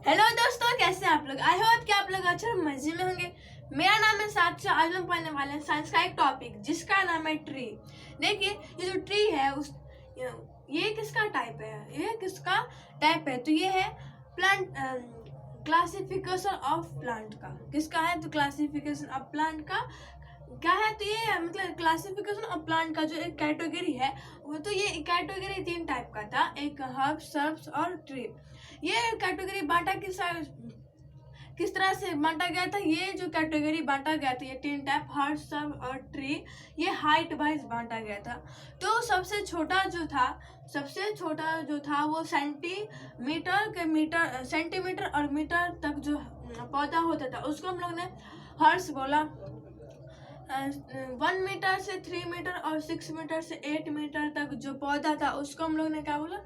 Hello दोस्तों, कैसे हैं आप लोग। आई होप कि आप लोग अच्छे और मजे में होंगे। मेरा नाम है साक्षी। आज हम पढ़ने वाले हैं साइंस का एक टॉपिक जिसका नाम है ट्री। देखिए, ये जो ट्री है ये किसका टाइप है। तो ये है प्लांट क्लासिफिकेशन ऑफ प्लांट का। किसका है? तो क्लासिफिकेशन ऑफ प्लांट का क्या है। तो ये मतलब क्लासिफिकेशन ऑफ प्लांट का जो एक कैटेगरी है वो, तो ये कैटेगरी 3 टाइप का था। एक हर्ब्स, सर्ब्स और ट्री। ये कैटेगरी बांटा किस तरह से बांटा गया था। ये जो कैटेगरी बांटा गया था, ये 3 टाइप हर्ब्स, सर्ब और ट्री, ये हाइट वाइज बांटा गया था। तो सबसे छोटा जो था वो सेंटीमीटर और मीटर तक जो पौधा होता था उसको हम लोग ने हर्ब्स बोला। 1 मीटर से 3 मीटर और 6 मीटर से 8 मीटर तक जो पौधा था उसको हम लोग ने क्या बोला,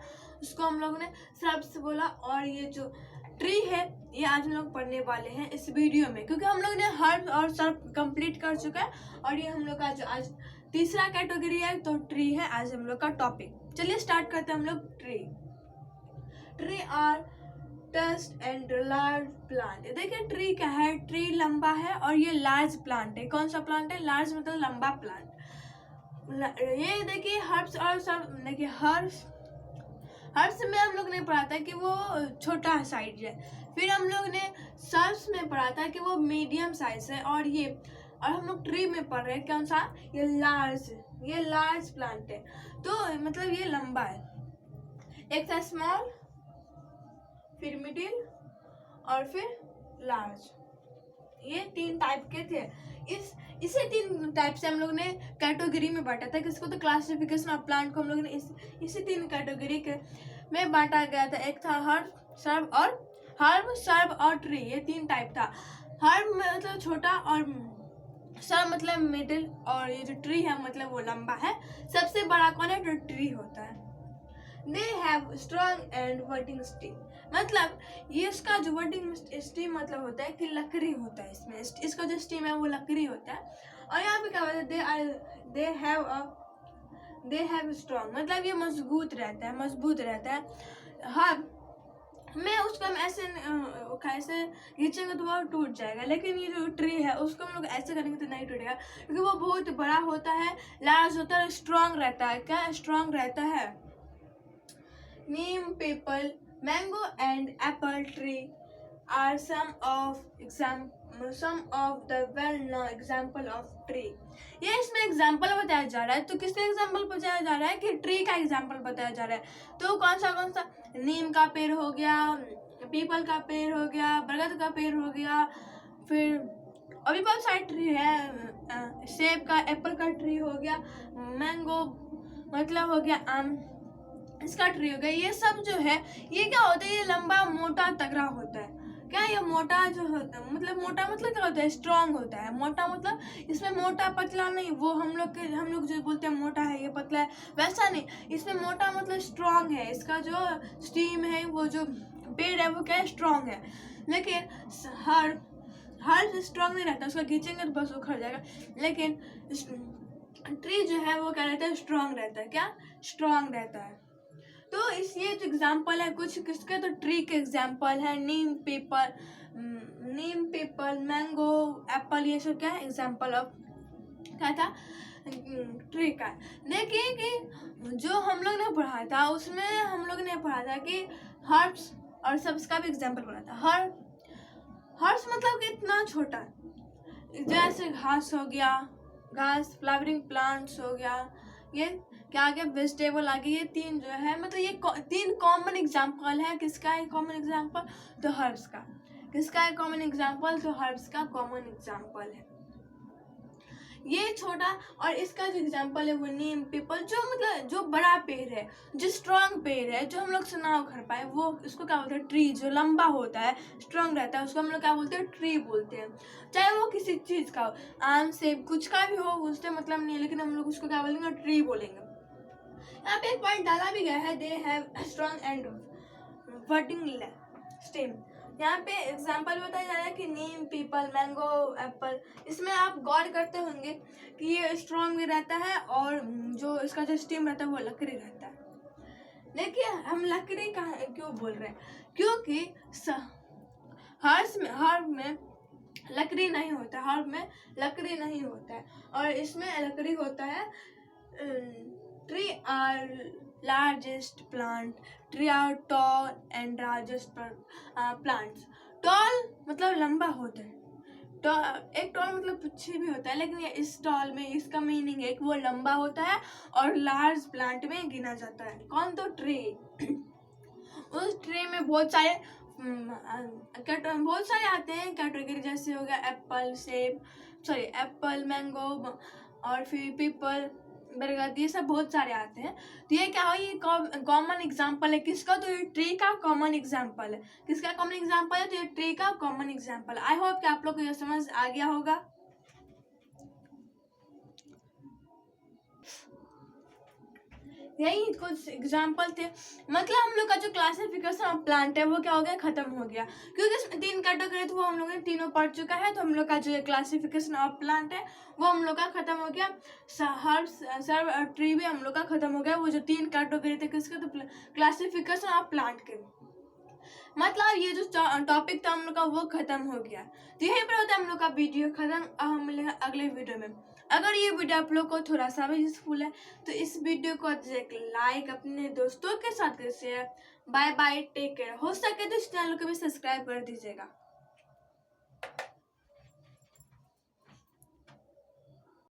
उसको हम लोग ने श्रब्स बोला। और ये जो ट्री है ये आज हम लोग पढ़ने वाले हैं इस वीडियो में, क्योंकि हम लोग ने हर्ब और श्रब कंप्लीट कर चुका है और ये हम लोग का जो आज तीसरा कैटेगरी है, तो ट्री है आज हम लोग का टॉपिक। चलिए स्टार्ट करते हैं हम लोग। Tree are test and large plant. देखिए ट्री क्या है, ट्री लंबा है और ये लार्ज प्लांट है। कौन सा प्लांट है? लार्ज मतलब लंबा प्लांट। ये देखिए हर्ब्स और सब। देखिए हर्ब्स में हम लोग ने पढ़ा था कि वो छोटा साइज है। फिर हम लोग ने सर्ब्स में पढ़ा था कि वो मीडियम साइज है। और हम लोग ट्री में पढ़ रहे हैं कौन सा? ये लार्ज प्लांट है। तो मतलब ये लंबा है। एक था स्मॉल, फिर मिडिल और फिर लार्ज। ये 3 टाइप के थे। इसे 3 टाइप से हम लोग ने कैटेगरी में बांटा था। किसको? तो क्लासिफिकेशन ऑफ प्लांट को हम लोग ने इसी 3 कैटेगरी के में बांटा गया था। एक था हर्ब, सर्ब और ट्री। ये 3 टाइप था। हर्ब मतलब छोटा और सर्ब मतलब मिडिल और ये जो ट्री है मतलब वो लंबा है। सबसे बड़ा कौन है? जो ट्री होता है। They have strong and working stem। मतलब ये इसका जो वर्डिंग स्टीम मतलब होता है कि लकड़ी होता है। इसका जो स्टीम है वो लकड़ी होता है। और यहाँ पे क्या होता है? दे हैव स्ट्रॉन्ग मतलब ये मजबूत रहता है। हाँ, मैं उसको हम ऐसे खींचेंगे तो वो टूट जाएगा, लेकिन ये जो ट्री है उसको हम लोग ऐसे करेंगे तो नहीं टूटेगा, क्योंकि वो बहुत बड़ा होता है, लार्ज होता है, स्ट्रॉन्ग रहता है। क्या स्ट्रॉन्ग रहता है? Neem, people, mango and apple tree are some of the well-known example of tree। ये इसमें एग्जाम्पल बताया जा रहा है। तो किसका एग्जाम्पल बताया जा रहा है? कि ट्री का एग्जाम्पल बताया जा रहा है। तो कौन सा? नीम का पेड़ हो गया, पीपल का पेड़ हो गया, बरगद का पेड़ हो गया, फिर अभी बहुत सारे ट्री है। सेब का, एप्पल का ट्री हो गया, मैंगो मतलब हो गया आम, इसका ट्री हो गया। ये सब जो है ये क्या होता है? ये लंबा मोटा तगड़ा होता है। क्या ये मोटा जो होता है मोटा मतलब क्या होता है? स्ट्रांग होता है। मोटा मतलब इसमें मोटा पतला नहीं, वो हम लोग जो बोलते हैं मोटा है, ये पतला है, वैसा नहीं। इसमें मोटा मतलब स्ट्रांग है। इसका जो स्टीम है, वो जो पेड़ है वो क्या है? स्ट्रांग है। लेकिन हर स्ट्रांग नहीं रहता, उसका खींचेंगे तो बस उखड़ जाएगा। लेकिन ट्री जो है वो क्या रहता है? स्ट्रांग रहता है। क्या स्ट्रांग रहता है? तो ये जो एग्जाम्पल है कुछ किसके? तो ट्री के एग्जाम्पल है। नीम, पीपल, मैंगो, एप्पल, ये सब क्या है? एग्जाम्पल ऑफ क्या था? ट्री का। देखिए कि जो हम लोग ने पढ़ा था उसमें हम लोग ने पढ़ा था कि हर्ब्स और सब्स का भी एग्जाम्पल पढ़ा था। हर्ब्स मतलब कि इतना छोटा, जैसे घास हो गया, फ्लावरिंग प्लांट्स हो गया, ये क्या आ गया? वेजिटेबल आ गई। ये 3 जो है मतलब ये 3 कॉमन एग्जाम्पल है। किसका है कॉमन एग्जाम्पल? तो हर्ब्स का। किसका है कॉमन एग्जाम्पल? तो हर्ब्स का कॉमन एग्जाम्पल है ये छोटा। और इसका जो एग्जाम्पल है वो नीम, पीपल, जो मतलब जो बड़ा पेड़ है, जो स्ट्रॉन्ग पेड़ है, जो हम लोग से ना उखड़ पाए, वो उसको क्या बोलते हैं? ट्री। जो लंबा होता है, स्ट्रॉन्ग रहता है, उसको हम लोग क्या बोलते हैं? ट्री बोलते हैं। चाहे वो किसी चीज़ का हो, आम, सेब, कुछ का भी हो, उससे मतलब नहीं है, लेकिन हम लोग उसको क्या बोलेंगे? ट्री बोलेंगे। यहाँ पे एक पॉइंट डाला भी गया है, they have strong and wording stem. यहाँ पे एग्जाम्पल बताया जा रहा है कि नीम, पीपल, मैंगो, एप्पल। इसमें आप गौर करते होंगे कि ये स्ट्रॉन्ग भी रहता है और जो इसका जो स्टेम रहता है वो लकड़ी रहता है। देखिए हम लकड़ी का क्यों बोल रहे हैं? क्योंकि हर्ब में लकड़ी नहीं होता है, हर्ब में लकड़ी नहीं होता है, और इसमें लकड़ी होता है। Tree are largest plant, tree are tall and largest plants. Tall मतलब लंबा होता है, एक टॉल मतलब कुछ भी होता है, लेकिन ये इस टॉल में इसका मीनिंग है कि वो लंबा होता है और लार्ज प्लांट में गिना जाता है। कौन? तो ट्री। उस ट्री में बहुत सारे आते हैं कैटेगरी, जैसे हो गया एप्पल, सेब, सॉरी एप्पल, मैंगो, और फिर पीपल, बरगद, ये सब बहुत सारे आते हैं। तो ये क्या है? ये कॉमन एग्जांपल है किसका? तो ये ट्री का कॉमन एग्जांपल है। किसका कॉमन एग्जांपल है? तो ये ट्री का कॉमन एग्जांपल। आई होप कि आप लोग को ये समझ आ गया होगा। यही कुछ एग्जाम्पल थे। मतलब हम लोग का जो क्लासिफिकेशन ऑफ प्लांट है वो क्या हो गया? खत्म हो गया, क्योंकि इसमें 3 कैटेगरी थे, वो हम लोग ने तीनों पढ़ चुका है। तो हम लोग का जो ये क्लासिफिकेशन ऑफ प्लांट है वो हम लोग का खत्म हो गया। सर्व और ट्री भी हम लोग का खत्म हो गया। वो जो 3 कैटेगरी थे किसके? तो क्लासिफिकेशन ऑफ प्लांट के। मतलब ये जो टॉपिक था हम लोग का वो खत्म हो गया। तो यहीं पर होता है हम लोग का वीडियो खत्म। अब हम मिलेंगे अगले वीडियो में। अगर ये वीडियो आप लोग को थोड़ा सा भी यूजफुल है तो इस वीडियो को एक लाइक, अपने दोस्तों के साथ share. Bye bye, take care. हो सके तो इस चैनल को भी सब्सक्राइब कर दीजिएगा।